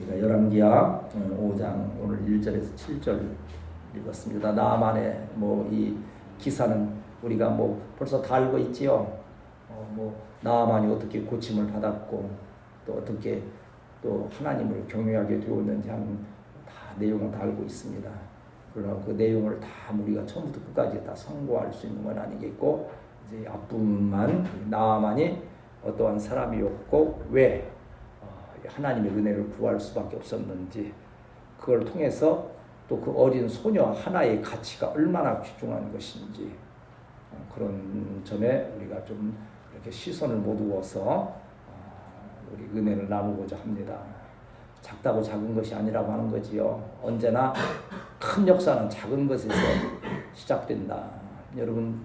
우리가 열왕기하 5장 오늘 1절에서 7절 읽었습니다. 나만의 이 기사는 우리가 벌써 다 알고 있지요. 나만이 어떻게 고침을 받았고 또 어떻게 또 하나님을 경외하게 되었는지 하는 다 내용을 다 알고 있습니다. 그러나 그 내용을 다 우리가 처음부터 끝까지 다 성고할 수 있는 건 아니겠고, 이제 앞부분만 나만이 어떠한 사람이었고 왜 하나님의 은혜를 구할 수밖에 없었는지, 그걸 통해서 또 그 어린 소녀 하나의 가치가 얼마나 귀중한 것인지, 그런 점에 우리가 좀 이렇게 시선을 모두어서 우리 은혜를 나누고자 합니다. 작다고 작은 것이 아니라고 하는 거지요. 언제나 큰 역사는 작은 것에서 시작된다. 여러분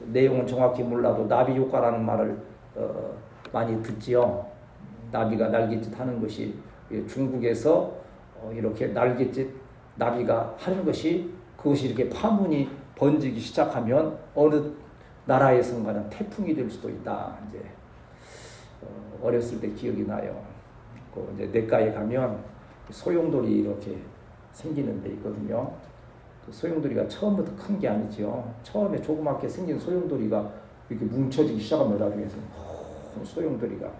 내용은 정확히 몰라도 나비 효과라는 말을 많이 듣지요. 나비가 날갯짓 하는 것이 중국에서 이렇게 날갯짓 나비가 하는 것이, 그것이 이렇게 파문이 번지기 시작하면 어느 나라에선가는 태풍이 될 수도 있다. 이제 어렸을 때 기억이 나요. 이제 냇가에 가면 소용돌이 이렇게 생기는 데 있거든요. 그 소용돌이가 처음부터 큰 게 아니죠. 처음에 조그맣게 생긴 소용돌이가 이렇게 뭉쳐지기 시작하면 나중에서 소용돌이가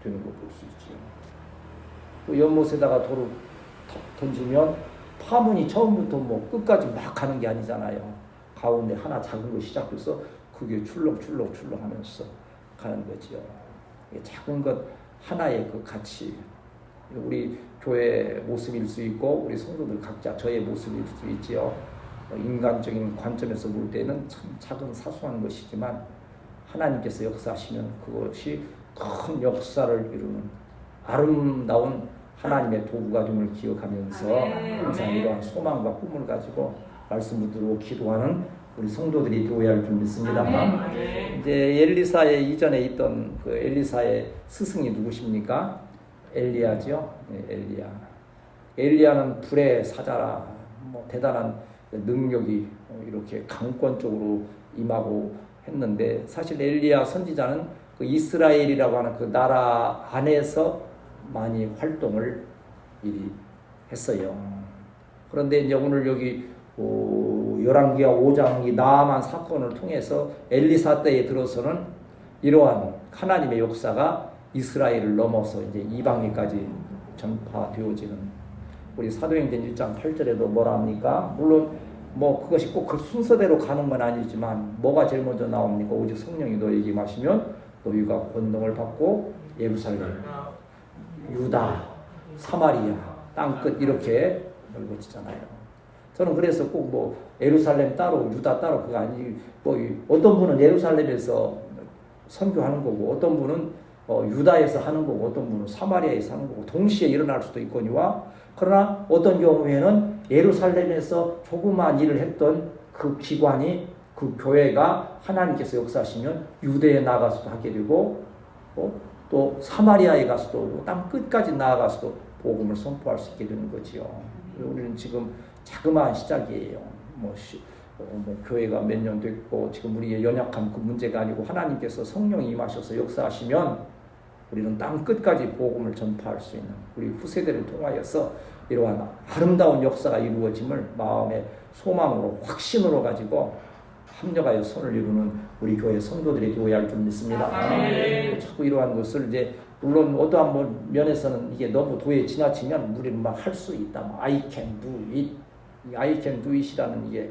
되는 걸 볼 수 있죠. 또 연못에다가 돌을 던지면 파문이 처음부터 끝까지 막 가는 게 아니잖아요. 가운데 하나 작은 거 시작해서 그게 출렁출렁 하면서 가는 거지요. 작은 것 하나의 그 가치, 우리 교회 모습일 수 있고 우리 성도들 각자 저의 모습일 수 있지요. 인간적인 관점에서 볼 때는 참 작은 사소한 것이지만 하나님께서 역사하시면 그것이 큰 역사를 이루는 아름다운 하나님의 도구가 됨을 기억하면서 항상 이러한 소망과 꿈을 가지고 말씀 붙들고 기도하는 우리 성도들이 되어야 할 줄 믿습니다. 이제 엘리사의 이전에 있던 그 엘리사의 스승이 누구십니까? 엘리야죠. 네, 엘리야는 불의 사자라 대단한 능력이 이렇게 강권적으로 임하고 했는데, 사실 엘리야 선지자는 그 이스라엘이라고 하는 그 나라 안에서 많이 활동을 미리 했어요. 그런데 이제 오늘 여기 열왕기하 5장 이 나아만 사건을 통해서 엘리사 때에 들어서는 이러한 하나님의 역사가 이스라엘을 넘어서 이제 이방인까지 전파되어지는, 우리 사도행전 1장 8절에도 뭐라 합니까? 물론 그것이 꼭 그 순서대로 가는 건 아니지만 뭐가 제일 먼저 나옵니까? 오직 성령이 너에게 마시면 너희가 권능을 받고 예루살렘, 유다, 사마리아, 땅끝 이렇게 넓어지잖아요. 저는 그래서 꼭 예루살렘 따로 유다 따로 그거 아니, 어떤 분은 예루살렘에서 선교하는 거고 어떤 분은 유다에서 하는 거고 어떤 분은 사마리아에서 하는 거고 동시에 일어날 수도 있거니와, 그러나 어떤 경우에는 예루살렘에서 조그만 일을 했던 그 기관이 그 교회가 하나님께서 역사하시면 유대에 나가서도 하게 되고 또 사마리아에 가서도 땅 끝까지 나아가서도 복음을 선포할 수 있게 되는 거지요. 우리는 지금 자그마한 시작이에요. 교회가 몇 년 됐고 지금 우리의 연약한 그 문제가 아니고 하나님께서 성령이 임하셔서 역사하시면 우리는 땅 끝까지 복음을 전파할 수 있는 우리 후세대를 통하여서 이러한 아름다운 역사가 이루어짐을 마음의 소망으로 확신으로 가지고 합력하여 손을 이루는 우리 교회 성도들이 되어야 할 줄 믿습니다. 자꾸 이러한 것을 이제 물론 어떠한 면에서는 이게 너무 도에 지나치면 우리는 막 할 수 있다. I can do it. I can do it이라는 이게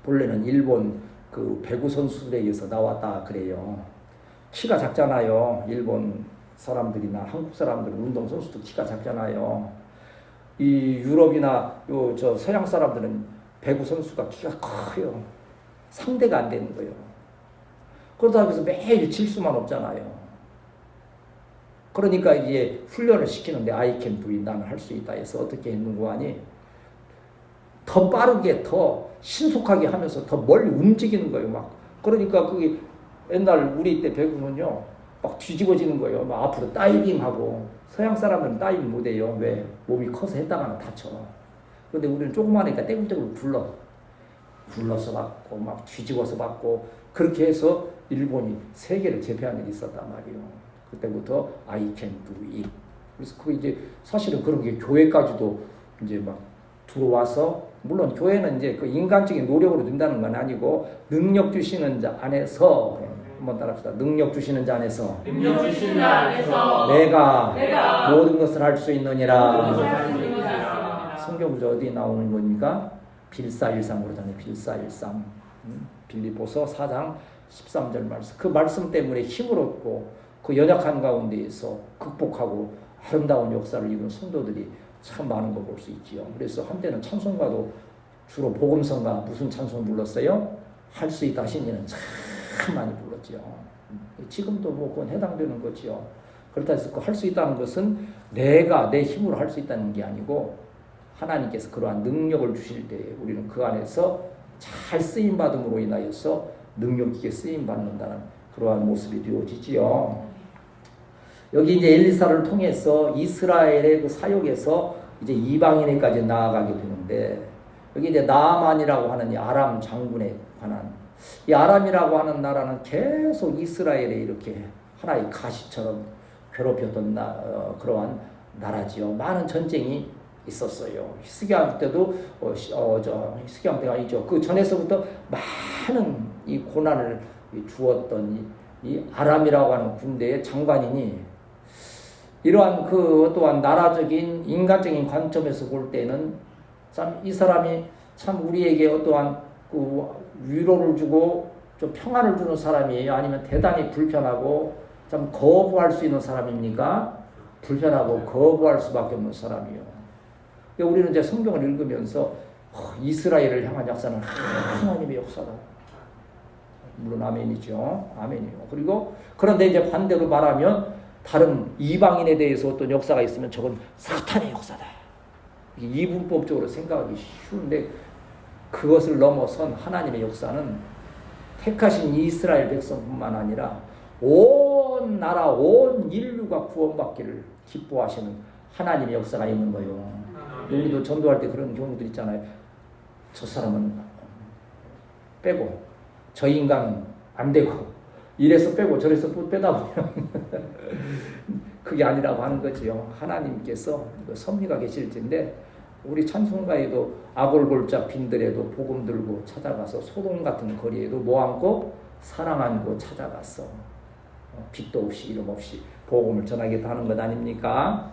본래는 일본 그 배구 선수들에게서 나왔다 그래요. 키가 작잖아요. 일본 사람들이나 한국 사람들 운동 선수도 키가 작잖아요. 이 유럽이나 저 서양 사람들은 배구 선수가 키가 커요. 상대가 안 되는 거예요. 그러다 해서 매일 질 수만 없잖아요. 그러니까 이제 훈련을 시키는데 I can do it, 나는 할 수 있다 해서 어떻게 했는고 하니 더 빠르게 더 신속하게 하면서 더 멀리 움직이는 거예요. 그러니까 그게 옛날 우리 때 배구는요 막 뒤집어지는 거예요. 앞으로 다이빙하고, 서양 사람들은 다이빙 못해요. 왜? 몸이 커서 했다가는 다쳐. 그런데 우리는 조그마하니까 떼굴떼굴 굴러서 받고 막 뒤집어서 받고 그렇게 해서 일본이 세계를 제패한 일이 있었단 말이에요. 그때부터 I can do it. 그래서 그 이제 사실은 그런 게 교회까지도 이제 막 들어와서, 물론 교회는 이제 그 인간적인 노력으로 된다는 건 아니고 능력 주시는 자 안에서, 한번 따라합시다. 능력 주시는 자 안에서, 능력 주시는 자 안에서 내가 모든 것을 할 수 있느니라. 성경 구절 어디 나오는 겁니까? 빌사일상 그러잖아요. 빌사일상. 빌립보서 4장 13절 말씀. 그 말씀 때문에 힘을 얻고 그 연약한 가운데에서 극복하고 아름다운 역사를 이룬 성도들이 참 많은 거 볼 수 있지요. 그래서 한때는 찬송가도 주로 복음성가 무슨 찬송 불렀어요? 할 수 있다 하시니는 참 많이 불렀지요. 지금도 뭐 그건 해당되는 거지요. 그렇다 해서 그 할 수 있다는 것은 내가 내 힘으로 할 수 있다는 게 아니고 하나님께서 그러한 능력을 주실 때 우리는 그 안에서 잘 쓰임 받음으로 인하여서 능력 있게 쓰임 받는다는 그러한 모습이 되어지지요. 여기 이제 엘리사를 통해서 이스라엘의 그 사역에서 이제 이방인에까지 나아가게 되는데, 여기 이제 나아만이라고 하는 이 아람 장군에 관한, 이 아람이라고 하는 나라는 계속 이스라엘에 이렇게 하나의 가시처럼 괴롭혔던 그러한 나라지요. 많은 전쟁이 있었어요. 히스기야 때도 히스기야 때가 아니죠. 그 전에서부터 많은 이 고난을 주었던 이 아람이라고 하는 군대의 장관이니, 이러한 그 또한 나라적인 인간적인 관점에서 볼 때는 참 이 사람이 참 우리에게 어떠한 그 위로를 주고 좀 평안을 주는 사람이에요? 아니면 대단히 불편하고 참 거부할 수 있는 사람입니까? 불편하고 거부할 수밖에 없는 사람이요. 우리는 이제 성경을 읽으면서 이스라엘을 향한 역사는 하나님의 역사다. 물론 아멘이죠. 아멘이요. 그리고 그런데 이제 반대로 말하면 다른 이방인에 대해서 어떤 역사가 있으면 저건 사탄의 역사다. 이분법적으로 생각하기 쉬운데, 그것을 넘어선 하나님의 역사는 택하신 이스라엘 백성뿐만 아니라 온 나라, 온 인류가 구원받기를 기뻐하시는 하나님의 역사가 있는 거예요. 우리도 전도할 때 그런 경우들 있잖아요. 저 사람은 빼고 저 인간은 안 되고 이래서 빼고 저래서 또 빼다 보면 그게 아니라고 하는 거지요. 하나님께서 섭리가 계실 텐데, 우리 찬송가에도 아골골짝 빈들에도 복음 들고 찾아가서 소돔 같은 거리에도 뭐 안고 사랑 안고 찾아가서 빛도 없이 이름 없이 복음을 전하겠다 하는 것 아닙니까?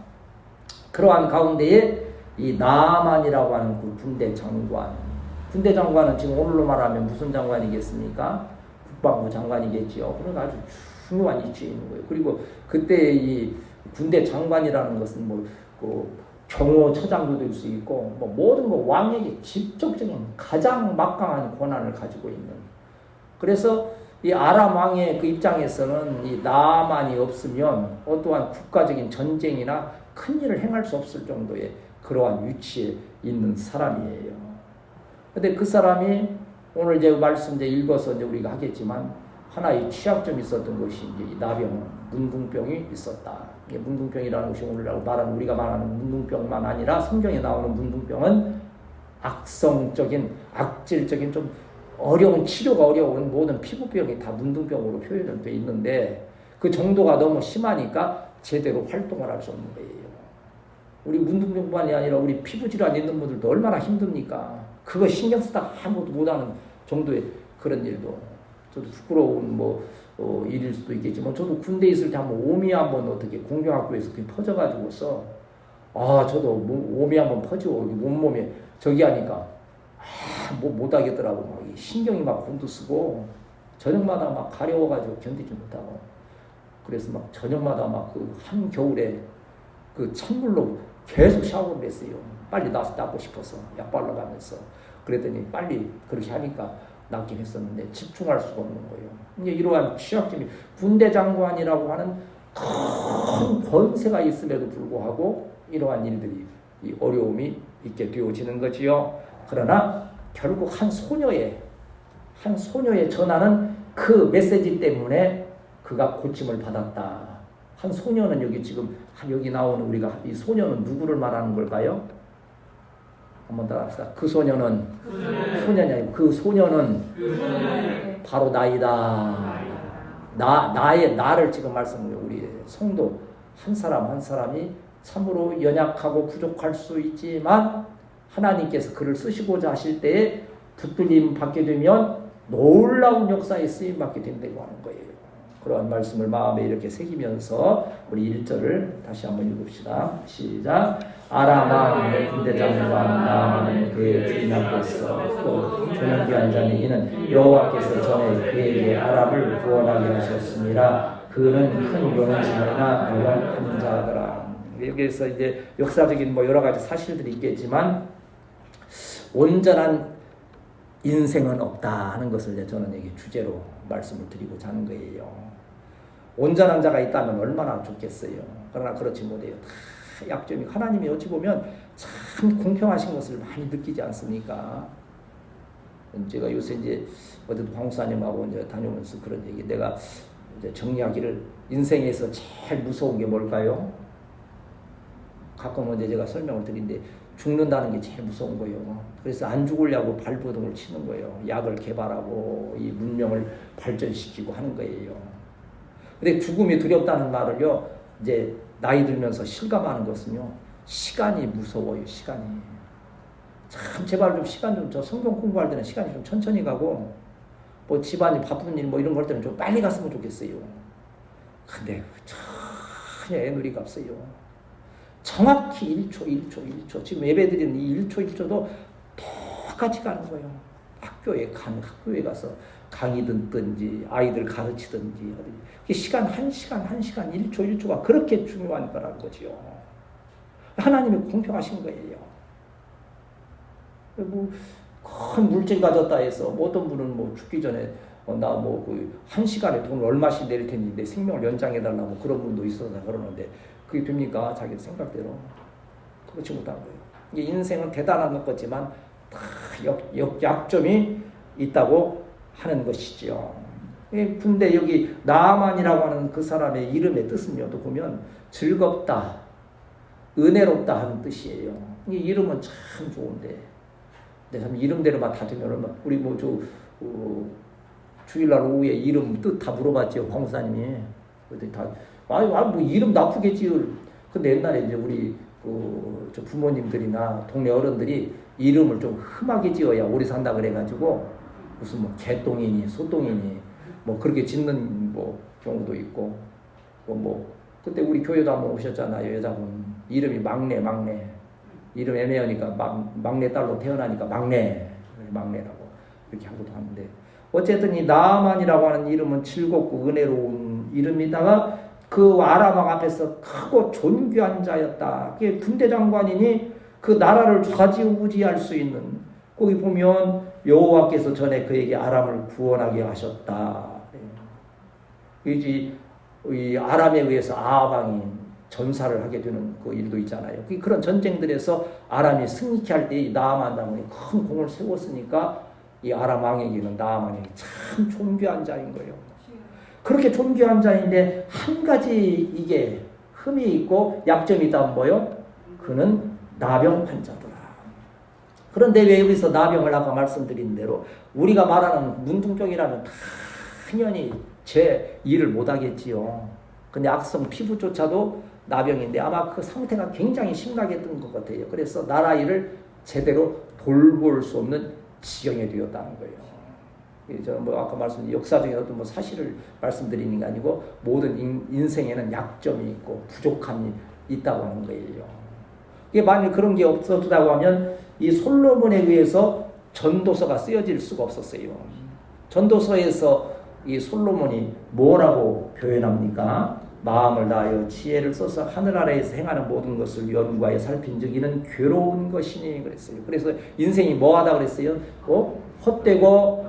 그러한 가운데에 이 나아만이라고 하는 그 군대 장관은 지금 오늘로 말하면 무슨 장관이겠습니까? 국방부 장관이겠지요. 그런 아주 중요한 위치에 있는 거예요. 그리고 그때 이 군대 장관이라는 것은 그 경호처장도 될 수 있고 모든 거 왕에게 직접적인 가장 막강한 권한을 가지고 있는. 그래서 이 아람 왕의 그 입장에서는 이 나아만이 없으면 어떠한 국가적인 전쟁이나 큰 일을 행할 수 없을 정도의 그러한 위치에 있는 사람이에요. 근데 그 사람이 오늘 이제 말씀 이제 읽어서 이제 우리가 하겠지만 하나의 취약점이 있었던 것이 이제 이 나병, 문둥병이 있었다. 이게 문둥병이라는 것이 오늘 우리가 말하는 문둥병만 아니라 성경에 나오는 문둥병은 악성적인, 악질적인 좀 어려운 치료가 어려운 모든 피부병이 다 문둥병으로 표현되어 있는데, 그 정도가 너무 심하니까 제대로 활동을 할 수 없는 거예요. 우리 문둥병만이 아니라 우리 피부 질환 있는 분들도 얼마나 힘듭니까? 그거 신경 쓰다가 아무것도 못하는 정도의 그런 일도, 저도 부끄러운 일일 수도 있겠지만, 저도 군대에 있을 때 한번 오미 한번 어떻게 공경학교에서 그게 퍼져가지고서, 저도 오미 한번 퍼지고 온몸에 저기 하니까 못하겠더라고. 막 신경이 막 곤두쓰고 저녁마다 막 가려워가지고 견디지 못하고, 그래서 막 저녁마다 막 그 한겨울에 그 찬물로 계속 샤워를 했어요. 빨리 나서 낫고 싶어서 약 발라가면서. 그랬더니 빨리 그렇게 하니까 낫긴 했었는데 집중할 수가 없는 거예요. 이제 이러한 취약점이, 군대 장관이라고 하는 큰 권세가 있음에도 불구하고 이러한 일들이, 이 어려움이 있게 되어지는 거지요. 그러나 결국 한 소녀의 전하는 그 메시지 때문에 그가 고침을 받았다. 한 소녀는 여기 지금 여기 나오는 우리가 이 소녀는 누구를 말하는 걸까요? 한번 따라합시다. 그 소녀는 소년이 아니고 그 소녀는 바로 나이다. 나를 지금 말씀해요. 우리 성도 한 사람 한 사람이 참으로 연약하고 부족할 수 있지만 하나님께서 그를 쓰시고자 하실 때에 붙들림 받게 되면 놀라운 역사에 쓰임 받게 된다고 하는 거예요. 그러한 말씀을 마음에 이렇게 새기면서 우리 1절을 다시 한번 읽읍시다. 시작. 아람 왕의 군대장과 나아만은 그의 주인께서 또 조용기한 자는 이는 여호와께서 전에 그에게 아람을 구원하게 하셨습니다. 그는 큰 용신이나 무력한 자더라. 여기에서 이제 역사적인 뭐 여러 가지 사실들이 있겠지만 온전한 인생은 없다 하는 것을 저는 여기 주제로 말씀을 드리고자 하는 거예요. 온전한 자가 있다면 얼마나 좋겠어요. 그러나 그렇지 못해요. 다 약점이 하나님이 어찌 보면 참 공평하신 것을 많이 느끼지 않습니까? 제가 요새 이제 어제도 황사님하고 이제 다녀오면서 그런 얘기, 내가 이제 정리하기를 인생에서 제일 무서운 게 뭘까요? 가끔 이제 제가 설명을 드리는데 죽는다는 게 제일 무서운 거예요. 그래서 안 죽으려고 발버둥을 치는 거예요. 약을 개발하고 이 문명을 발전시키고 하는 거예요. 근데 죽음이 두렵다는 말을요, 이제 나이 들면서 실감하는 것은요, 시간이 무서워요. 시간이. 참 제발 좀 시간 좀, 저 성경 공부할 때는 시간이 좀 천천히 가고 뭐 집안이 바쁜 일 뭐 이런 걸 때는 좀 빨리 갔으면 좋겠어요. 근데 전혀 애누리가 없어요. 정확히 1초 지금 예배드리는 이 1초 1초도 똑같이 가는 거예요. 학교에 가서 강의 듣든지 아이들 가르치든지 시간 1시간 1초 1초가 그렇게 중요한 거라는 거지요. 하나님이 공평하신 거예요. 뭐 큰 물질 가졌다 해서 어떤 분은 뭐 죽기 전에 나 뭐 그 1시간에 돈 얼마씩 내릴 테니 내 생명을 연장해 달라고 그런 분도 있어서 그러는데 그게 됩니까? 자기 생각대로. 그렇지 못한 거예요. 이 인생은 대단한 것 같지만 다 약점이 있다고 하는 것이지요. 근데 여기 나아만이라고 하는 그 사람의 이름의 뜻은요, 또 보면 즐겁다, 은혜롭다 하는 뜻이에요. 이 이름은 참 좋은데, 근데 참 이름대로만 다 되면 우리 뭐 주일날 오후에 이름 뜻 다 물어봤죠, 황사님이. 그랬더니 다 뭐 이름 나쁘겠지요. 근데 옛날에 이제 우리 저 부모님들이나 동네 어른들이 이름을 좀 흠하게 지어야 오래 산다 그래가지고 무슨 뭐 개똥이니 소똥이니 뭐 그렇게 짓는 뭐 경우도 있고 뭐 그때 우리 교회도 한번 오셨잖아요. 여자분 이름이 막내 이름 애매하니까 막내 딸로 태어나니까 막내라고 이렇게 하고도 하는데 어쨌든 이 나아만이라고 하는 이름은 즐겁고 은혜로운 이름이다가 그 아람 왕 앞에서 크고 존귀한 자였다. 그게 군대 장관이니 그 나라를 좌지우지할 수 있는, 거기 보면 여호와께서 전에 그에게 아람을 구원하게 하셨다. 이 아람에 의해서 아합왕이 전사를 하게 되는 그 일도 있잖아요. 그런 전쟁들에서 아람이 승리케 할 때 이 나아만 왕이 큰 공을 세웠으니까 이 아람 왕에게는 나아만이 참 존귀한 자인 거예요. 그렇게 존귀한 자인데 한 가지 이게 흠이 있고 약점이 있다면 뭐요? 그는 나병 환자더라. 그런데 왜 여기서 나병을 아까 말씀드린 대로 우리가 말하는 문둥병이라면 당연히 제 일을 못하겠지요. 근데 악성 피부조차도 나병인데 아마 그 상태가 굉장히 심각했던 것 같아요. 그래서 나라 일을 제대로 돌볼 수 없는 지경이 되었다는 거예요. 저는 뭐 아까 말씀드린 역사적인 어떤 뭐 사실을 말씀드리는 게 아니고 모든 인생에는 약점이 있고 부족함이 있다고 하는 거예요. 이게 만약 그런 게 없었다고 하면 이 솔로몬에 의해서 전도서가 쓰여질 수가 없었어요. 전도서에서 이 솔로몬이 뭐라고 표현합니까? 마음을 다하여 지혜를 써서 하늘 아래에서 행하는 모든 것을 연구하여 살핀 즉 이는 괴로운 것이니 그랬어요. 그래서 인생이 뭐하다 그랬어요? 헛되며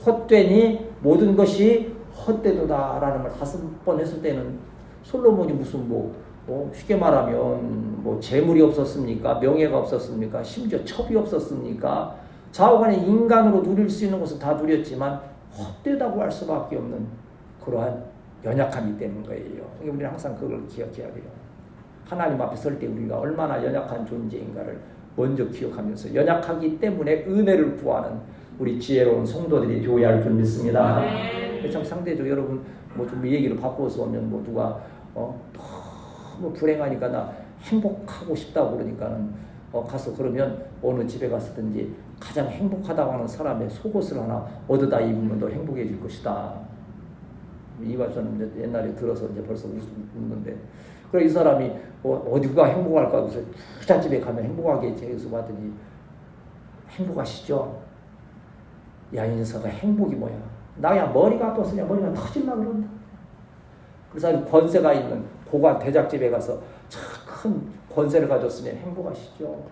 헛되니 모든 것이 헛되도다라는 말 5번 했을 때는 솔로몬이 무슨 쉽게 말하면 재물이 없었습니까? 명예가 없었습니까? 심지어 첩이 없었습니까? 좌우간에 인간으로 누릴 수 있는 것은 다 누렸지만 헛되다고 할 수밖에 없는 그러한 연약함이 되는 거예요. 우리는 항상 그걸 기억해야 돼요. 하나님 앞에 설 때 우리가 얼마나 연약한 존재인가를 먼저 기억하면서 연약하기 때문에 은혜를 구하는 우리 지혜로운 성도들이 되어야 할 줄 믿습니다. 참 상대적으로 여러분 좀 얘기를 바꿔서 오면 누가 너무 불행하니까 나 행복하고 싶다고 그러니까는 가서 그러면 어느 집에 갔었든지 가장 행복하다고 하는 사람의 속옷을 하나 얻어다 입으면 더 행복해질 것이다. 이 말씀은 이제 옛날에 들어서 이제 벌써 웃는데, 그래 이 사람이 어디가 행복할까 그래서 부잣집에 가면 행복하겠지 해서 봤더니 행복하시죠? 야, 이 녀석아 행복이 뭐야? 나야 머리가 아파서 그냥 머리가 터질라 그런다. 그래서 권세가 있는 고관 대작집에 가서 큰 권세를 가졌으면 행복하시죠?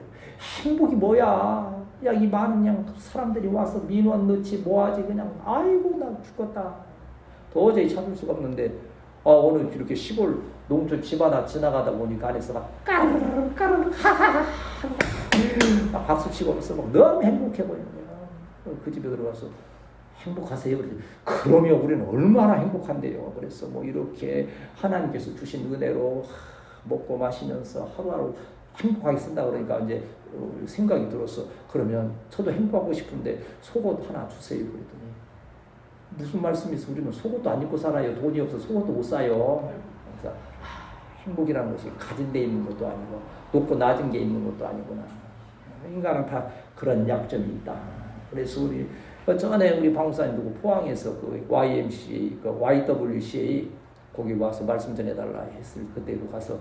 행복이 뭐야? 야, 이 많은 그냥 사람들이 와서 민원 넣지 뭐하지 그냥 아이고 나 죽겠다. 도저히 참을 수가 없는데 오늘 이렇게 시골 농촌 집 하나 지나가다 보니까 안에서 막 까르르 까르르 하하하 막 박수치고 있어. 막 너무 행복해 보이는 거야. 그 집에 들어가서 행복하세요. 그러면 우리는 얼마나 행복한데요. 그래서 뭐 이렇게 하나님께서 주신 은혜로 먹고 마시면서 하루하루 행복하게 쓴다 그러니까 이제 생각이 들어서 그러면 저도 행복하고 싶은데 속옷 하나 주세요. 그랬더니 무슨 말씀이세요? 우리는 속옷도 안 입고 살아요. 돈이 없어서 속옷도 못 사요. 그래서 행복이라는 것이 가진 데 있는 것도 아니고 높고 낮은 게 있는 것도 아니구나. 인간은 다 그런 약점이 있다. 그래서 우리 전에 우리 방사님도 포항에서 그 YMCA, 그 YWCA 거기 와서 말씀 전해달라 했을 그때도 가서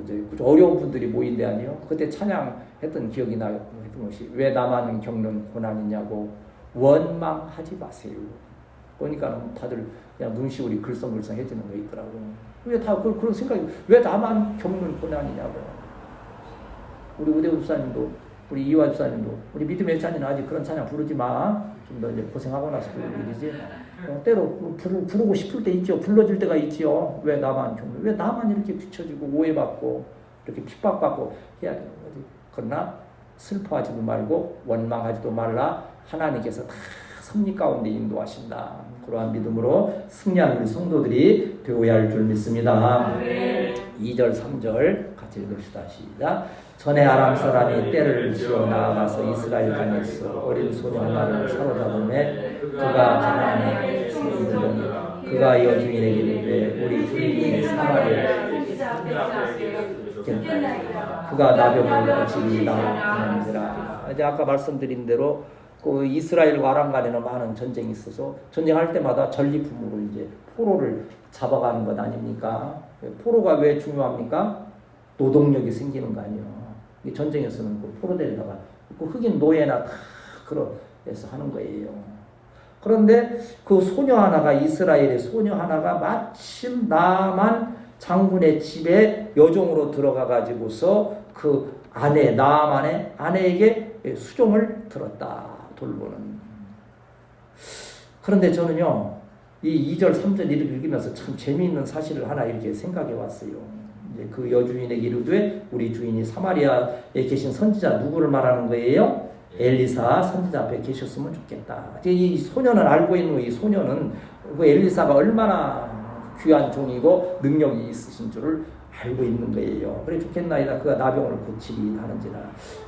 이제 어려운 분들이 모인 데 아니요. 그때 찬양했던 기억이 나요. 했던 것이 왜 나만 겪는 고난이냐고 원망하지 마세요. 그러니까 다들 그냥 눈시울이 글썽글썽해지는 거 있더라고요. 왜 다 그런 생각이 왜 나만 겪는 고난이냐고. 우리 우대우 집사님도 우리 이화 집사님도 우리 믿음의 찬이는 아직 그런 찬양 부르지 마. 좀 더 이제 고생하고 나서 부르는 일이지. 때로 부르고 싶을 때 있죠. 불러줄 때가 있지요. 왜 나만 겪는 왜 나만 이렇게 비춰지고 오해받고 이렇게 핍박받고 해야 되는 거지. 그러나 슬퍼하지도 말고 원망하지도 말라. 하나님께서 다 섭리 가운데 인도하신다. 그러한 믿음으로 승리하는 우리 성도들이 되어야 할 줄 믿습니다. 2절 3절 같이 읽읍시다. 시작. 전에 아람 사람이 떼를 지어 나아가서 이스라엘 땅에서 어린 소녀 하나를 사로잡음에 그가 가나안에 이르더니 그가 여주인에게 이르되 우리 주인이 사마리아에 그가 나병을 고치리이다 하느니라. 이제 아까 말씀드린 대로 그 이스라엘과 아람 간에는 많은 전쟁이 있어서 전쟁할 때마다 전리품으로 이제 포로를 잡아가는 것 아닙니까? 포로가 왜 중요합니까? 노동력이 생기는 거 아니에요. 전쟁에서는 그 포로들에다가 그 흑인 노예나 다 그래서 하는 거예요. 그런데 그 소녀 하나가 이스라엘의 소녀 하나가 마침 나만 장군의 집에 여종으로 들어가 가지고서 그 아내 나만의 아내에게 수종을 들었다. 돌보는. 그런데 저는요 이 2절 3절 이렇게 읽으면서 참 재미있는 사실을 하나 이렇게 생각해 왔어요. 이제 그 여주인에게 이르되 우리 주인이 사마리아에 계신 선지자 누구를 말하는 거예요? 엘리사 선지자 앞에 계셨으면 좋겠다. 이 소녀는 알고 있는 이 소녀는 그 엘리사가 얼마나 귀한 종이고 능력이 있으신 줄을 알고 있는 거예요. 그래 좋겠나이다. 그가 나병을 고치리 하는지라.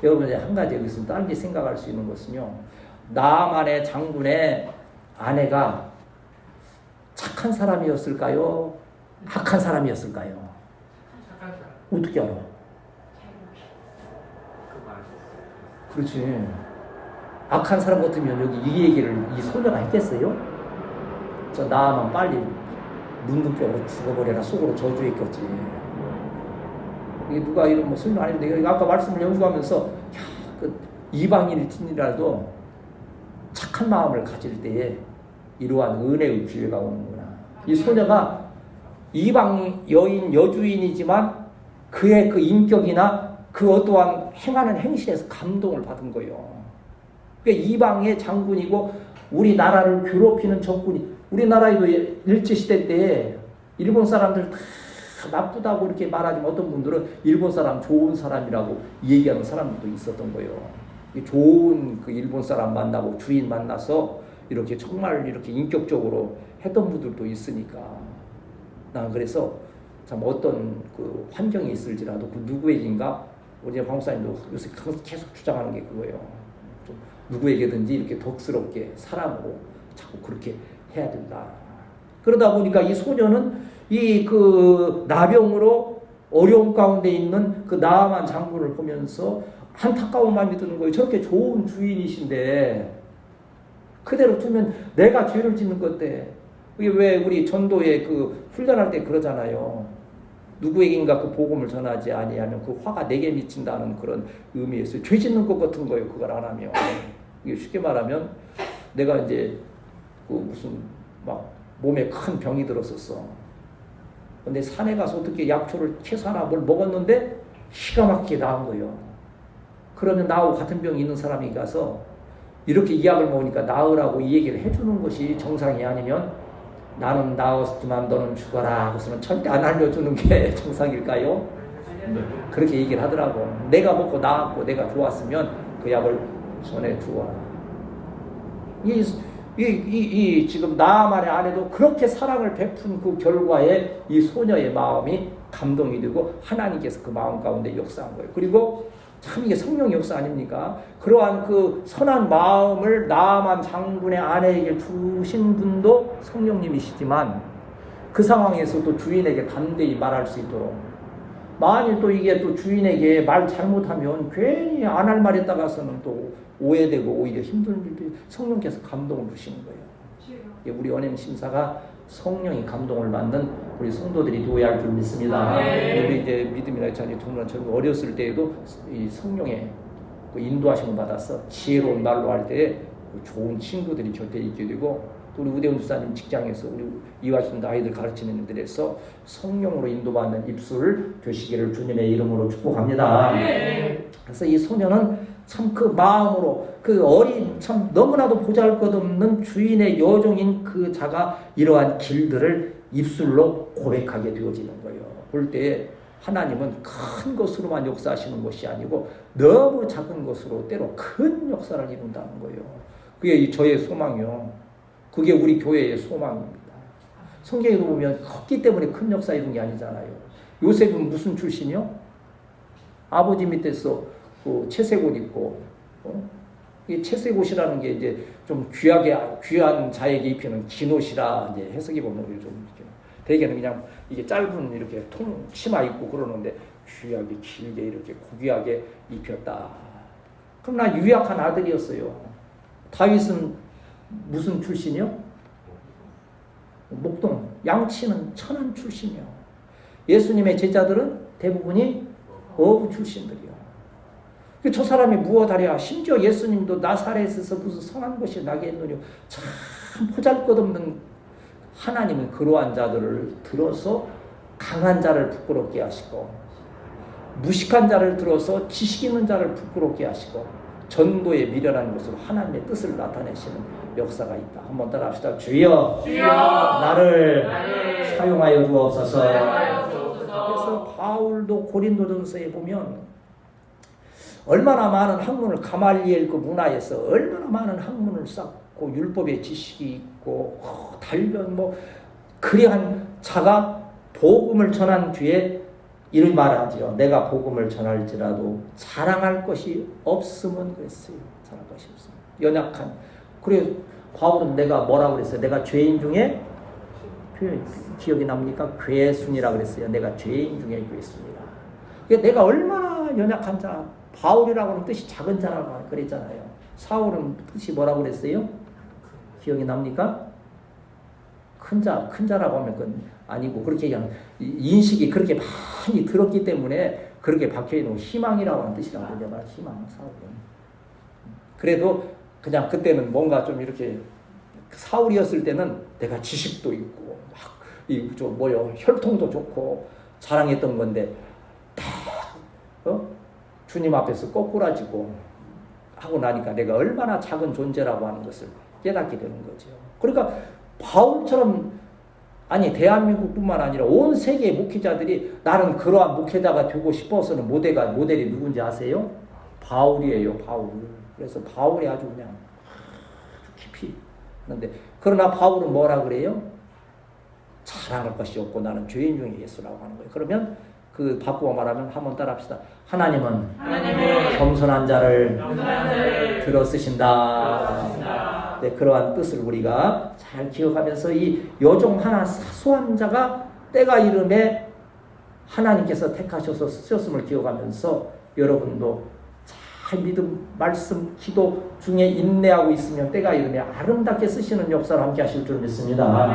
여러분 이제 한 가지 여기서 다른 생각할 수 있는 것은요. 나만의 장군의 아내가 착한 사람이었을까요? 악한 사람이었을까요? 어떻게 알아? 그렇지. 악한 사람 같으면 여기 이 얘기를 이 소녀가 했겠어요? 저 나만 빨리 문둥병으로 죽어버려라 속으로 저주했겠지. 이게 누가 이런 뭐 설명 안 했는데 아까 말씀을 연구하면서 그 이방인이라도 착한 마음을 가질 때에 이러한 은혜의 기회가 오는구나. 이 소녀가 이방 여인 여주인이지만 그의 그 인격이나 그 어떠한 행하는 행실에서 감동을 받은 거예요. 그러니까 이방의 장군이고 우리나라를 괴롭히는 적군이 우리나라에도 일제시대 때 일본 사람들 다 나쁘다고 이렇게 말하지만 어떤 분들은 일본 사람 좋은 사람이라고 얘기하는 사람들도 있었던 거예요. 좋은 그 일본 사람 만나고 주인 만나서 이렇게 정말 이렇게 인격적으로 했던 분들도 있으니까 난 그래서 참 어떤 그 환경이 있을지라도 그 누구에게인가 우리 방사님도 요새 계속 주장하는 게 그거예요. 좀 누구에게든지 이렇게 덕스럽게 사람으로 자꾸 그렇게 해야 된다. 그러다 보니까 이 소녀는 이 그 나병으로 어려움 가운데 있는 그 나아만 장군을 보면서 안타까운 마음이 드는 거예요. 저렇게 좋은 주인이신데 그대로 두면 내가 죄를 짓는 건데. 그게 왜 우리 전도에 그 훈련할 때 그러잖아요. 누구에게인가 그 복음을 전하지 아니하면 그 화가 내게 미친다는 그런 의미에서 죄 짓는 것 같은 거예요. 그걸 안 하면. 이게 쉽게 말하면 내가 이제 그 무슨 막 몸에 큰 병이 들었었어. 근데 산에 가서 어떻게 약초를 캐서 하나 뭘 먹었는데 기가 막히게 나은 거예요. 그러면 나하고 같은 병이 있는 사람이 가서 이렇게 이 약을 먹으니까 나으라고 이 얘기를 해주는 것이 정상이 아니면 나는 나았지만 너는 죽어라 하고서는 절대 안 알려주는 게 정상일까요? 그렇게 얘기를 하더라고. 내가 먹고 나았고 내가 좋았으면 그 약을 전해주어라. 이 지금 나만의 아내도 그렇게 사랑을 베푼 그 결과에 이 소녀의 마음이 감동이 되고 하나님께서 그 마음 가운데 역사한 거예요. 그리고 참 이게 성령 역사 아닙니까? 그러한 그 선한 마음을 나아만 장군의 아내에게 주신 분도 성령님이시지만 그 상황에서 또 주인에게 담대히 말할 수 있도록, 만일 또 이게 또 주인에게 말 잘못하면 괜히 안 할 말 했다가서는 또 오해되고 오히려 힘든 일이 성령께서 감동을 주시는 거예요. 우리 언행 심사가 성령이 감동을 받는 우리 성도들이 되어야 할 줄 믿습니다. 우리 이제 믿음이나 자녀 정말 저는 어렸을 때에도 이 성령의 그 인도하심을 받아서 지혜로운 말로 할 때 좋은 친구들이 곁에 있게 되고, 또 우리 우대훈 주사님 직장에서 우리 이와준 아이들 가르치는 일들에서 성령으로 인도받는 입술 되시기를 주님의 이름으로 축복합니다. 그래서 이 소녀는 참 그 마음으로 그 어린 참 너무나도 보잘것없는 주인의 여종인 그 자가 이러한 길들을 입술로 고백하게 되어지는 거예요. 볼 때 하나님은 큰 것으로만 역사하시는 것이 아니고 너무 작은 것으로 때로 큰 역사를 이룬다는 거예요. 그게 저의 소망이요. 그게 우리 교회의 소망입니다. 성경에도 보면 컸기 때문에 큰 역사 이룬 게 아니잖아요. 요셉은 무슨 출신이요? 아버지 밑에서 그 채색옷 입고, 이 채색옷이라는 게 이제 좀 귀한 자에게 입히는 긴 옷이라 이제 해석해 보면 좀 이렇게 대개는 그냥 이게 짧은 이렇게 통 치마 입고 그러는데 귀하게 길게 이렇게 고귀하게 입혔다. 그러나 유약한 아들이었어요. 다윗은 무슨 출신이요? 목동 양치는 천한 출신이요. 예수님의 제자들은 대부분이 어부 출신들이요. 저 사람이 무엇하랴? 심지어 예수님도 나사렛에서 무슨 선한 것이 나겠느냐. 참 보잘것없는 하나님은 그러한 자들을 들어서 강한 자를 부끄럽게 하시고, 무식한 자를 들어서 지식 있는 자를 부끄럽게 하시고, 전도에 미련한 것으로 하나님의 뜻을 나타내시는 역사가 있다. 한번 따라 합시다. 주여, 나를 사용하여 주옵소서. 그래서 바울도 고린도전서에 보면 얼마나 많은 학문을, 가말리엘 그 문화에서 얼마나 많은 학문을 쌓고 율법의 지식이 있고 단련 그러한 자가 복음을 전한 뒤에 이를 말하지요. 내가 복음을 전할지라도 자랑할 것이 없으면 그랬어요. 자랑할 것이 없으면. 연약한. 그래 바울은 내가 뭐라고 그랬어요? 내가 죄인 중에, 기억이 납니까? 괴순이라고 그랬어요. 내가 죄인 중에 괴순이라. 내가 얼마나 연약한 자. 바울이라고 하는 뜻이 작은 자라고 그랬잖아요. 사울은 뜻이 뭐라고 그랬어요? 기억이 납니까? 큰 자라고 하면 그건 아니고, 그렇게 그냥 인식이 그렇게 많이 들었기 때문에 그렇게 박혀있는 희망이라고 하는 뜻이라고 그러잖아요. 희망, 사울은. 그래도 그냥 그때는 뭔가 좀 이렇게 사울이었을 때는 내가 지식도 있고 혈통도 좋고 자랑했던 건데 주님 앞에서 거꾸라지고 하고 나니까 내가 얼마나 작은 존재라고 하는 것을 깨닫게 되는 거죠. 그러니까 바울처럼, 아니 대한민국뿐만 아니라 온 세계의 목회자들이 나는 그러한 목회자가 되고 싶어서는 모델이 누군지 아세요? 바울이에요. 바울. 그래서 바울이 아주 그냥 깊이 하는데, 그러나 바울은 뭐라 그래요? 자랑할 것이 없고 나는 죄인 중에 예수라고 하는 거예요. 그러면 그 바꾸어 말하면 한번 따라합시다. 하나님은 겸손한 자를 들어 쓰신다. 네, 그러한 뜻을 우리가 잘 기억하면서 이 여종 하나 사소한 자가 때가 이름에 하나님께서 택하셔서 쓰셨음을 기억하면서 여러분도 잘 믿음, 말씀, 기도 중에 인내하고 있으면 때가 이르면 아름답게 쓰시는 역사를 함께 하실 줄 믿습니다.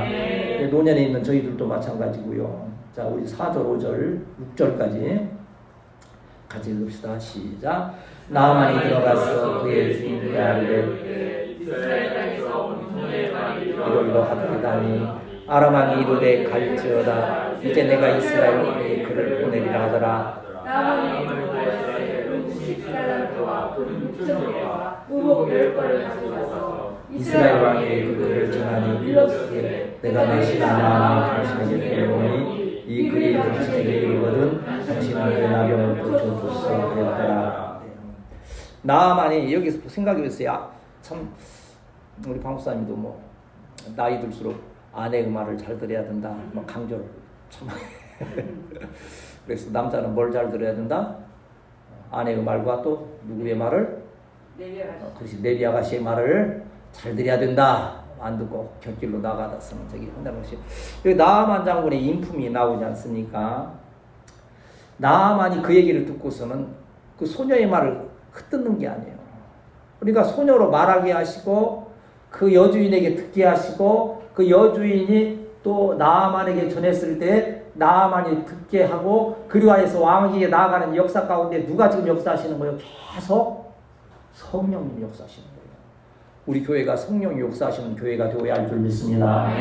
노년에 있는 저희들도 마찬가지고요. 자, 우리 4절, 5절, 6절까지 같이 읽읍시다. 시작. 나만이 들어가서 그의 주인에게 아뢰되 이러이러 하더니 아람왕이 이르되 갈지어다 이제 내가 이스라엘 왕에게 그를 보내리라 하더라. 이스라엘 왕에게 그를 전하니 이르시되 내가 내 신하 나만이 당신에게 보내오니 이 글이 당신에게 이르거든 당신은 내 나병을 고쳐주소서 하였더라. 나만이 여기서 생각이 있어요. 참 우리 방목사님도 뭐 나이 들수록 아내의 말을 잘 들어야 된다. 뭐 강조를 참. 그래서 남자는 뭘 잘 들어야 된다? 아내의 말과 또 누구의 말을? 그렇지, 내비 아가씨의 말을 잘 들어야 된다. 안 듣고 곁길로 나가다서는 저기 한다는 것이 여기 나아만 장군의 인품이 나오지 않습니까? 나아만이 그 얘기를 듣고서는 그 소녀의 말을 흩듣는 게 아니에요. 그러니까 소녀로 말하게 하시고 그 여주인에게 듣게 하시고 그 여주인이 또 나아만에게 전했을 때 나아만이 듣게 하고 그리하여서 왕에게 나아가는 역사 가운데 누가 지금 역사하시는 거예요? 계속 성령님 역사하시는 거예요. 우리 교회가 성령이 역사하시는 교회가 되어야 할 줄 믿습니다.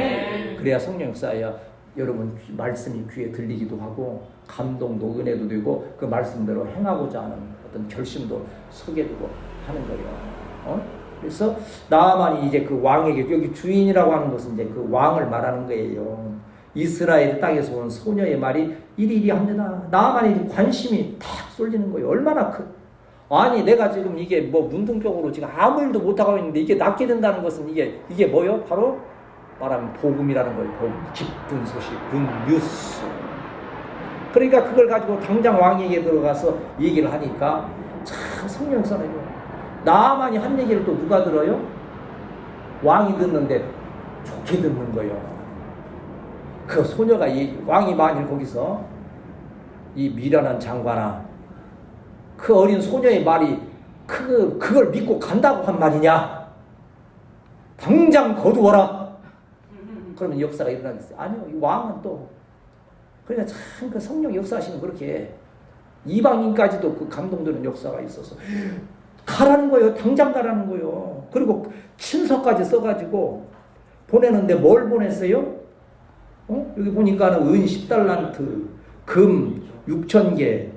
그래야 성령 역사야 여러분 말씀이 귀에 들리기도 하고 감동도 은혜도 되고 그 말씀대로 행하고자 하는 어떤 결심도 서게 되고 하는 거예요. 그래서 나아만이 이제 그 왕에게 여기 주인이라고 하는 것은 이제 그 왕을 말하는 거예요. 이스라엘 땅에서 온 소녀의 말이 이리이리 합니다. 나아만이 관심이 탁 쏠리는 거예요. 얼마나 아니 내가 지금 이게 뭐 문둥병으로 지금 아무 일도 못하고 있는데 이게 낫게 된다는 것은 이게 뭐요? 바로 말하면 복음이라는 거예요. 복음, 기쁜 소식, 굿뉴스. 그러니까 그걸 가지고 당장 왕에게 들어가서 얘기를 하니까 참 성령 역사네요. 나아만이 한 얘기를 또 누가 들어요? 왕이 듣는데 좋게 듣는 거예요. 그 소녀가 왕이 만일 거기서 이 미련한 장관아 그 어린 소녀의 말이 그걸 믿고 간다고 한 말이냐? 당장 거두어라. 그러면 역사가 일어나겠어요. 아니요, 이 왕은 또 그러니까 참 그 성령 역사하시는 그렇게 이방인까지도 그 감동되는 역사가 있어서 가라는 거예요. 당장 가라는 거예요. 그리고 친서까지 써가지고 보내는데 뭘 보냈어요? 여기 보니까는 은 10달란트, 금 6,000개,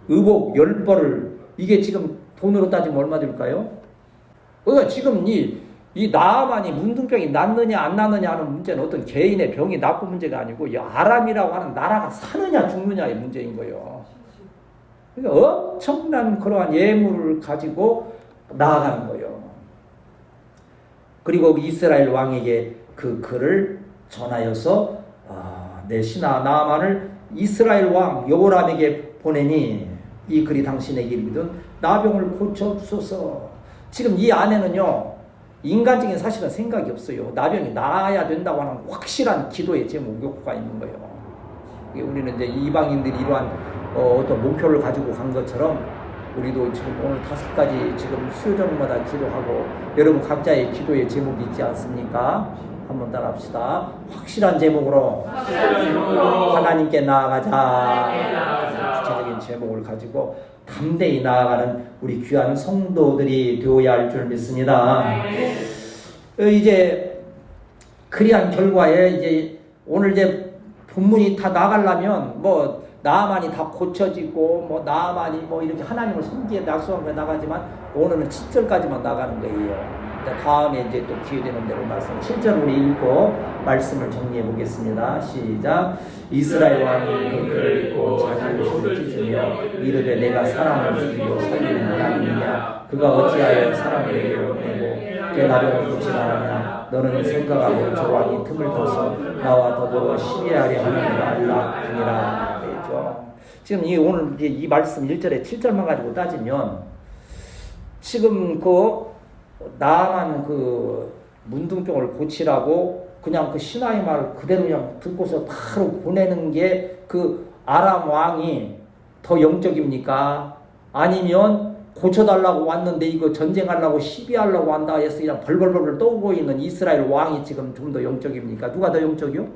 의복 10벌을 이게 지금 돈으로 따지면 얼마 될까요? 그러니까 지금 이 나아만이 문둥병이 낫느냐 안 낫느냐 하는 문제는 어떤 개인의 병이 낫고 문제가 아니고 이 아람이라고 하는 나라가 사느냐 죽느냐의 문제인 거예요. 그러니까 엄청난 그러한 예물을 가지고 나아가는 거예요. 그리고 이스라엘 왕에게 그 글을 전하여서 내 신하 나아만을 이스라엘 왕 여호람에게 보내니 이 글이 당신에게 이르거든 나병을 고쳐주소서. 지금 이 안에는요 인간적인 사실은 생각이 없어요. 나병이 나아야 된다고 하는 확실한 기도의 제목 욕구가 있는 거예요. 우리는 이제 이방인들이 이러한 어떤 목표를 가지고 간 것처럼 우리도 지금 오늘 5가지 지금 수요전마다 기도하고 여러분 각자의 기도의 제목이 있지 않습니까? 한번 따라합시다. 확실한 제목으로 하나님께 나아가자. 구체적인 제목을 가지고 담대히 나아가는 우리 귀한 성도들이 되어야 할 줄 믿습니다. 이제 그리한 결과에 이제 오늘 이제 본문이 다 나가려면 뭐 나아만이 다 고쳐지고 뭐 나아만이 뭐 이렇게 하나님을 섬기에 약속한 거에 나가지만 오늘은 7절까지만 나가는 거예요. 다음에 이제 또 기회 되는 대로 말씀 7절 우리 읽고 말씀을 정리해 보겠습니다. 시작. 이스라엘 왕이 그 글을 읽고 자기 옷을 찢으며 이르되 내가 사람을 죽이고 살리는 하나님이냐 그가 어찌하여 사람을 내게로 보내고 내 나병을 고치나느냐 너는 생각하고 저 왕이 틈을 터서 나와 더불어 시비하려 하는 줄 알라 하니라. 지금 오늘 이 말씀 1절에 7절만 가지고 따지면 지금 나아만 그 문둥병을 고치라고 그냥 그 신하의 말을 그대로 그냥 듣고서 바로 보내는 게 그 아람 왕이 더 영적입니까? 아니면 고쳐달라고 왔는데 이거 전쟁하려고 시비하려고 한다 해서 그냥 벌벌벌 떠오고 있는 이스라엘 왕이 지금 좀 더 영적입니까? 누가 더 영적이요?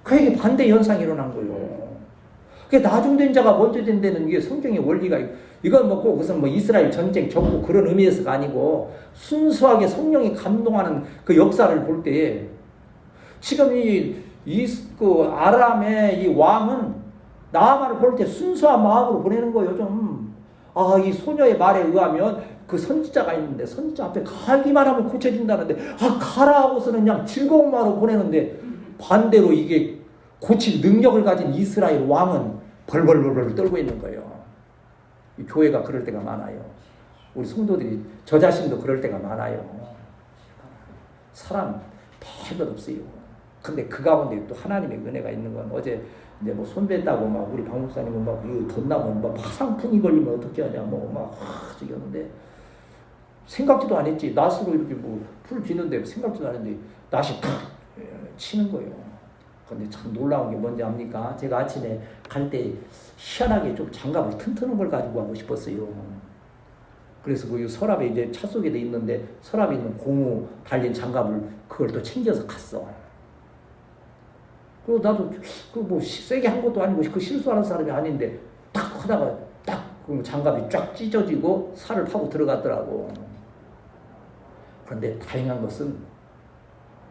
그에게 반대 현상이 일어난 거예요. 그게 나중된 자가 먼저 된다는 게 성경의 원리가, 이건 뭐 꼭 무슨 뭐 이스라엘 전쟁 적고 그런 의미에서가 아니고 순수하게 성령이 감동하는 그 역사를 볼 때 지금 그 아람의 이 왕은 나아만을 볼 때 순수한 마음으로 보내는 거예요. 좀 이 소녀의 말에 의하면 그 선지자가 있는데 선지자 앞에 가기만 하면 고쳐진다는데 가라 하고서는 그냥 즐거운 마음으로 보내는데, 반대로 이게 고칠 능력을 가진 이스라엘 왕은 벌벌벌벌 떨고 있는 거예요. 이 교회가 그럴 때가 많아요. 우리 성도들이 저 자신도 그럴 때가 많아요. 사람 별것 없어요. 근데 그 가운데 또 하나님의 은혜가 있는 건, 어제 이제 뭐 손댔다고 막 우리 박 목사님은 막 이거 덧나면 막 파상풍이 걸리면 어떻게 하냐 막 저기 하는데, 생각지도 안 했지. 낫으로 이렇게 뭐 풀 비는데 생각지도 안 했는데 낫이 탁 치는 거예요. 근데 참 놀라운 게 뭔지 압니까? 제가 아침에 갈 때 희한하게 좀 장갑을 튼튼한 걸 가지고 가고 싶었어요. 그래서 그 서랍에 이제 차 속에 돼 있는데 서랍에 있는 고무 달린 장갑을 그걸 또 챙겨서 갔어. 그리고 나도 그 뭐 세게 한 것도 아니고 그 실수하는 사람이 아닌데 딱 하다가 딱 그 장갑이 쫙 찢어지고 살을 파고 들어갔더라고. 그런데 다행한 것은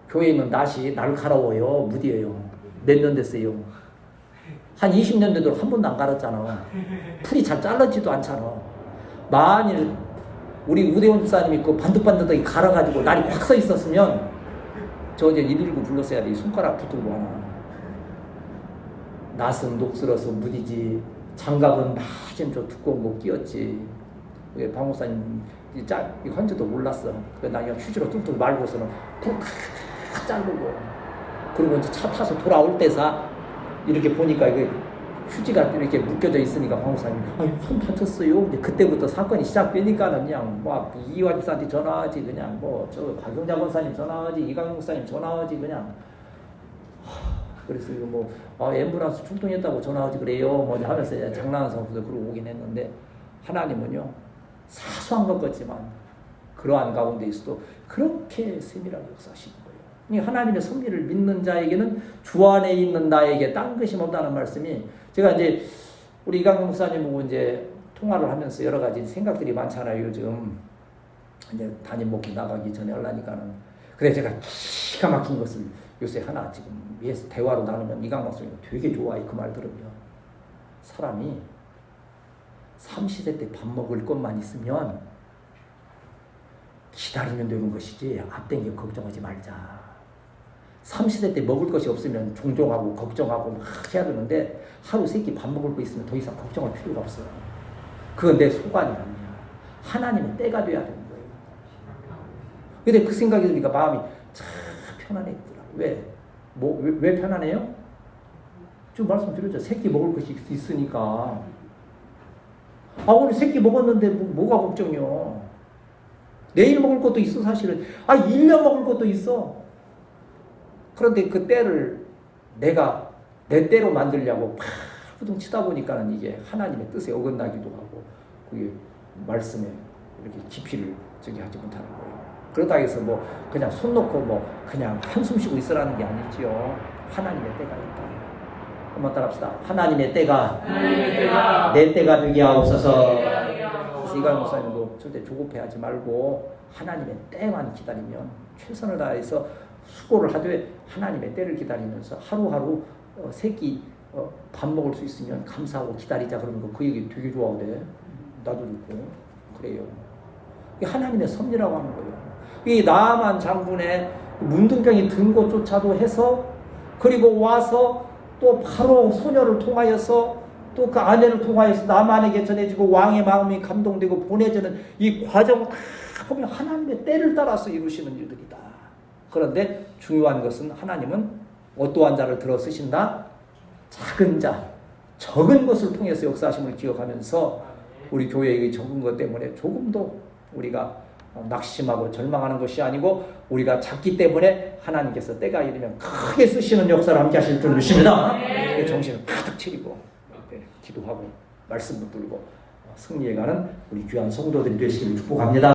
교회에 있는 낫이 날카로워요, 무디예요. 몇 년 됐어요? 한 20년 돼도 한 번도 안 갈았잖아. 풀이 잘 잘라지도 않잖아. 만일 우리 우대원 집사님이 그 반듯반듯하게 갈아가지고 날이 확 서 있었으면 저 이제 119 불렀어야 돼. 이 손가락 붙들고 하나. 낫은 녹슬어서 무디지, 장갑은 마침 저 두꺼운 거 끼었지. 박 목사님 이거 헌지도 몰랐어. 나 그냥 휴지로 뚝뚝 말고서는 푹 자르고, 그리고 이제 차 타서 돌아올 때사 이렇게 보니까 이게 휴지가 이렇게 묶여져 있으니까 박 목사님 손 다쳤어요. 근데 그때부터 사건이 시작되니까는 그냥 뭐 이완 집사한테 전화하지, 그냥 뭐 저 박용자 권사님 전화하지, 이강 목사님 전화하지, 그냥. 그래서 이거 뭐 앰뷸런스 출동했다고 전화하지 그래요 뭐 하면서 장난하면서 그러고 오긴 했는데, 하나님은요 사소한 것 같지만 그러한 가운데 있어도 그렇게 세밀하게 역사하시는 거예요. 하나님의 섭리를 믿는 자에게는 주 안에 있는 나에게 딴 것이 없다는 말씀이, 제가 이제 우리 이강용 목사님 보고 이제 통화를 하면서 여러 가지 생각들이 많잖아요. 요즘 이제 담임 목회 나가기 전에 하려니까는. 그래 제가 기가 막힌 것을 요새 하나 지금 위에서 대화로 나누면 이강용 목사님 되게 좋아해. 그 말 들으면 사람이 30세 때 밥 먹을 것만 있으면 기다리면 되는 것이지 앞당겨 걱정하지 말자. 30세 때 먹을 것이 없으면 종종하고 걱정하고 막 해야 되는데, 하루 세 끼 밥 먹을 거 있으면 더 이상 걱정할 필요가 없어요. 그건 내 소관이 아니야. 하나님의 때가 돼야 되는 거예요. 근데 그 생각이 드니까 마음이 참 편안했더라. 왜 편안해요? 좀 말씀드렸죠. 세 끼 먹을 것이 있으니까. 오늘 세 끼 먹었는데 뭐가 걱정이요? 내일 먹을 것도 있어, 사실은. 1년 먹을 것도 있어. 그런데 그 때를 내가 내 때로 만들려고 파부둥 치다 보니까는 이게 하나님의 뜻에 어긋나기도 하고, 그게 말씀에 이렇게 깊이를 하지 못하는 거예요. 그러다 해서 뭐 그냥 손 놓고 뭐 그냥 한숨 쉬고 있으라는 게 아니지요. 하나님의 때가 있다. 한번 따라합시다. 하나님의 때가 내 때가 되게 하옵소서. 그래서 이강 목사님도 절대 조급해하지 말고 하나님의 때만 기다리면, 최선을 다해서 수고를 하되 하나님의 때를 기다리면서 하루하루 세 끼 밥 먹을 수 있으면 감사하고 기다리자, 그러는 거 그 얘기 되게 좋아하대. 나도 듣고 그래요. 이게 하나님의 섭리라고 하는 거예요. 이 나아만 장군의 문둥병이 든 곳조차도 해서, 그리고 와서 또 바로 소녀를 통하여서 또 그 아내를 통하여서 나만에게 전해지고 왕의 마음이 감동되고 보내지는 이 과정을 다 보면 하나님의 때를 따라서 이루시는 일들이다. 그런데 중요한 것은 하나님은 어떠한 자를 들어 쓰신다? 작은 자, 적은 것을 통해서 역사하심을 기억하면서 우리 교회의 적은 것 때문에 조금도 우리가 낙심하고 절망하는 것이 아니고, 우리가 작기 때문에 하나님께서 때가 이르면 크게 쓰시는 역사를 함께 하실 줄 믿습니다. 정신을 가득 탁 차리고 앞에 기도하고 말씀 붙들고 승리해가는 우리 귀한 성도들이 되시기를 축복합니다.